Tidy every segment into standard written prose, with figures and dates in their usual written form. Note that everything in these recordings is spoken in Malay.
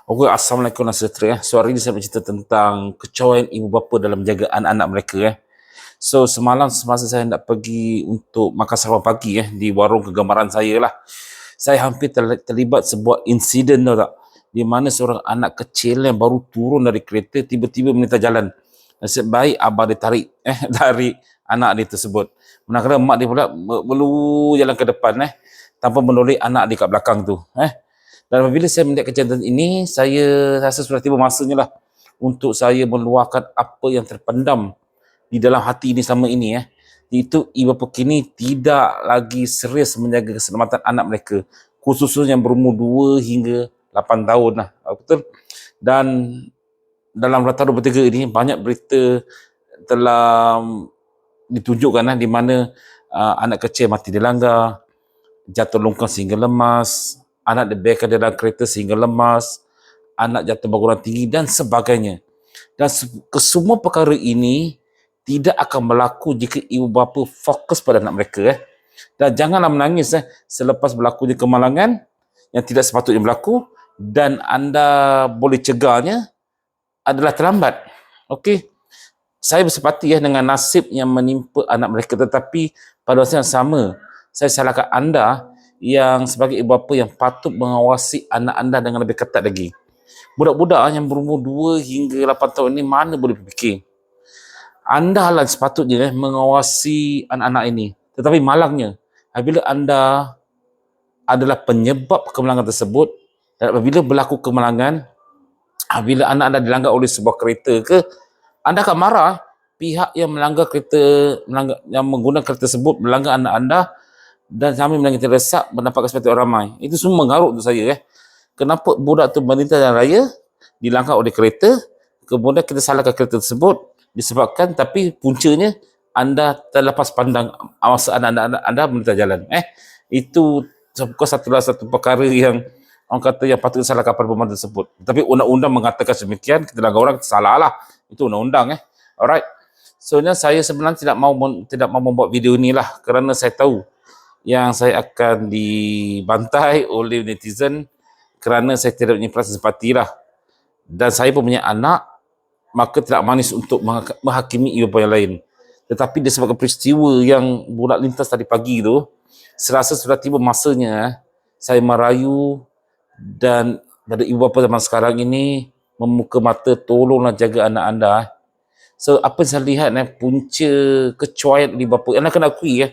Okey, Assalamualaikum dan sejahtera. So hari ini saya bercerita tentang kecoyan ibu bapa dalam menjaga anak-anak mereka. So semalam semasa saya nak pergi untuk makan sarapan pagi di warung kegemaran saya lah. Saya hampir terlibat sebuah insiden, tahu tak? Di mana seorang anak kecil yang baru turun dari kereta tiba-tiba meminta jalan. Nasib baik abah dia tarik tarik anak dia tersebut. Manakala mak dia pula berluru jalan ke depan tanpa menoleh anak dia kat belakang tu. Dan apabila saya melihat kejadian ini, saya rasa sudah tiba masanya lah untuk saya meluahkan apa yang terpendam di dalam hati ini selama ini. Itu ibu bapa kini tidak lagi serius menjaga keselamatan anak mereka, khususnya yang berumur 2 hingga 8 tahun lah. Betul? Dan dalam Rata 23 ini banyak berita telah ditunjukkan di mana anak kecil mati dilanggar, jatuh longkang sehingga lemas, anak dibiarkan dalam kereta sehingga lemas, anak jatuh bangunan tinggi dan sebagainya. Dan kesemua perkara ini tidak akan berlaku jika ibu bapa fokus pada anak mereka. Dan janganlah menangis selepas berlakunya kemalangan yang tidak sepatutnya berlaku, dan anda boleh cegahnya adalah terlambat. Okey. Saya bersepati dengan nasib yang menimpa anak mereka, tetapi pada masa yang sama saya salahkan anda yang sebagai ibu bapa yang patut mengawasi anak anda dengan lebih ketat lagi. Budak-budak yang berumur 2 hingga 8 tahun ini mana boleh berfikir. Anda lah sepatutnya mengawasi anak-anak ini. Tetapi malangnya, apabila anda adalah penyebab kemalangan tersebut, dan apabila berlaku kemalangan, apabila anak anda dilanggar oleh sebuah kereta ke, anda akan marah pihak yang melanggar kereta, yang menggunakan kereta tersebut melanggar anak anda, dan kami melanggar terdesak mendapatkan seperti orang ramai. Itu semua mengarut untuk saya. Kenapa budak tu melintas jalan raya, dilanggar oleh kereta, kemudian kita salahkan kereta tersebut disebabkan, tapi puncanya anda terlepas pandang masa anak-anak anda melintas jalan. Itu satu perkara yang orang kata yang patut disalahkan pada pemerintah tersebut. Tapi undang-undang mengatakan demikian, kita langgar orang, salah lah. Itu undang-undang. Alright. Sebenarnya saya sebenarnya tidak mau membuat video ni lah, kerana saya tahu yang saya akan dibantai oleh netizen kerana saya tidak punya perasaan simpati lah. Dan saya pun punya anak, maka tidak manis untuk menghakimi ibu bapa yang lain. Tetapi disebabkan peristiwa yang bulat lintas tadi pagi tu, serasa sudah tiba masanya saya merayu dan pada ibu bapa zaman sekarang ini membuka mata, tolonglah jaga anak anda. So apa yang saya lihat punca kecuaian ibu bapa, anda kena akui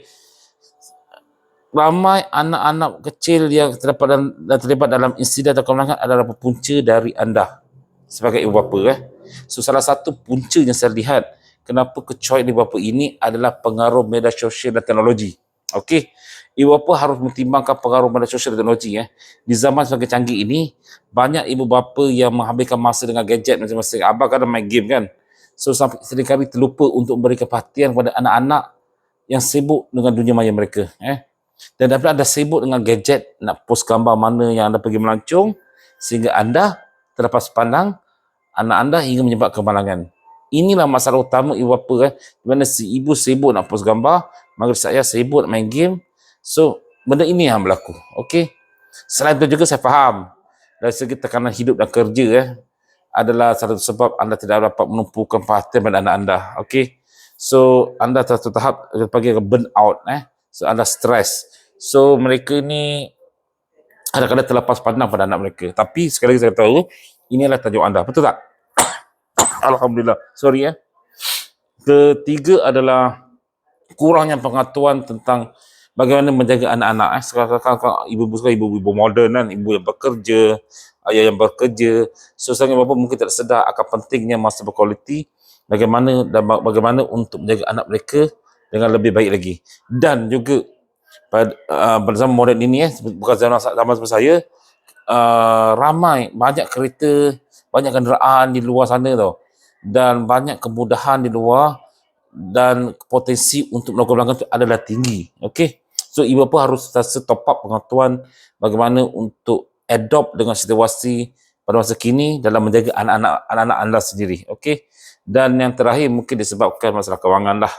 ramai anak-anak kecil yang terlibat dalam insiden atau kemalangan adalah berpunca dari anda sebagai ibu bapa. So salah satu punca yang saya lihat kenapa kecuaian ibu bapa ini adalah pengaruh media sosial dan teknologi. Okey, ibu bapa harus mempertimbangkan pengaruh media sosial dan teknologi. Di zaman semakin canggih ini, banyak ibu bapa yang menghabiskan masa dengan gadget masing-masing. Abang kadang main game kan. So seringkali terlupa untuk memberikan perhatian kepada anak-anak yang sibuk dengan dunia maya mereka. Dan apabila anda sibuk dengan gadget, nak post gambar mana yang anda pergi melancong, sehingga anda terlepas pandang anak anda hingga menyebabkan kemalangan. Inilah masalah utama ibu bapa. Di mana si ibu sibuk nak post gambar, maka saya sibuk nak main game. So benda ini yang berlaku. Okey. Selain itu juga saya faham dari segi tekanan hidup dan kerja adalah salah satu sebab anda tidak dapat menumpukan perhatian pada anak anda. Okey. So anda satu tahap panggil burn out. So anda stres. So mereka ni kadang-kadang terlepas pandang pada anak mereka. Tapi sekali lagi saya tahu ini adalah tajuk anda. Betul tak? Alhamdulillah. Sorry. Ketiga adalah kurangnya pengetahuan tentang bagaimana menjaga anak-anak. Sekarang ibu-ibu moden kan, ibu yang bekerja, ayah yang bekerja. So sangat bapa mungkin tak sedar akan pentingnya masa berkualiti, bagaimana untuk menjaga anak mereka dengan lebih baik lagi. Dan juga pada zaman moden ini bukan zaman seperti saya, banyak kereta, banyak kenderaan di luar sana tau, dan banyak kemudahan di luar, dan potensi untuk melakukan pelanggaran itu adalah tinggi. Okey, so ibu bapa harus top up pengetahuan bagaimana untuk adopt dengan situasi pada masa kini dalam menjaga anak-anak anda sendiri. Okey, dan yang terakhir mungkin disebabkan masalah kewangan lah.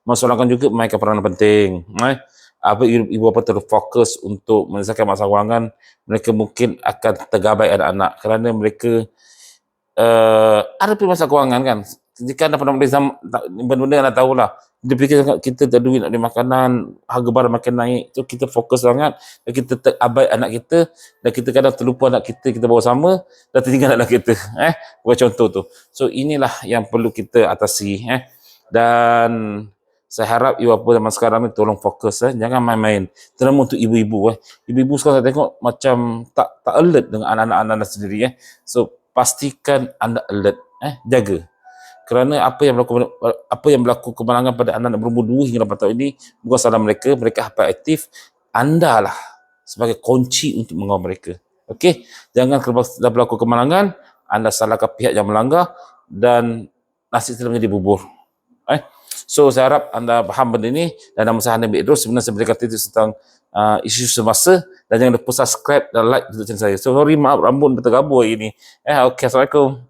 Masalah kewangan juga memainkan peranan penting. ibu bapa terus fokus untuk menyelesaikan masalah kewangan, mereka mungkin akan tergabai anak-anak kerana mereka ada pun masalah kewangan kan. Jika anda pernah beli benda-benda anda tahulah. Dia fikir kita tak ada duit nak beli makanan, harga barang makin naik. So kita fokus sangat dan kita terabai anak kita dan kita kadang terlupa anak kita bawa sama dan tertinggal anak kita. Buat contoh tu. So inilah yang perlu kita atasi. Dan saya harap ibu bapa zaman sekarang ni tolong fokus. Jangan main-main. Terutama untuk ibu-ibu. Ibu-ibu sekarang saya tengok macam tak alert dengan anak-anak anda sendiri. So pastikan anda alert. Jaga. Kerana apa yang berlaku kemalangan pada anak berumur 2 hingga 8 tahun ini bukan salah mereka hyperaktif. Anda lah sebagai kunci untuk mengawal mereka. Okey, jangan kalau dah berlaku kemalangan, anda salahkan pihak yang melanggar dan nasi telah menjadi bubur. So saya harap anda faham benda ini dan nama saya Hanif Idrus. Sebenarnya saya berikan tips tentang isu semasa dan jangan lupa subscribe dan like YouTube channel saya. So sorry, maaf rambut tergabur hari ini. Okey, Assalamualaikum.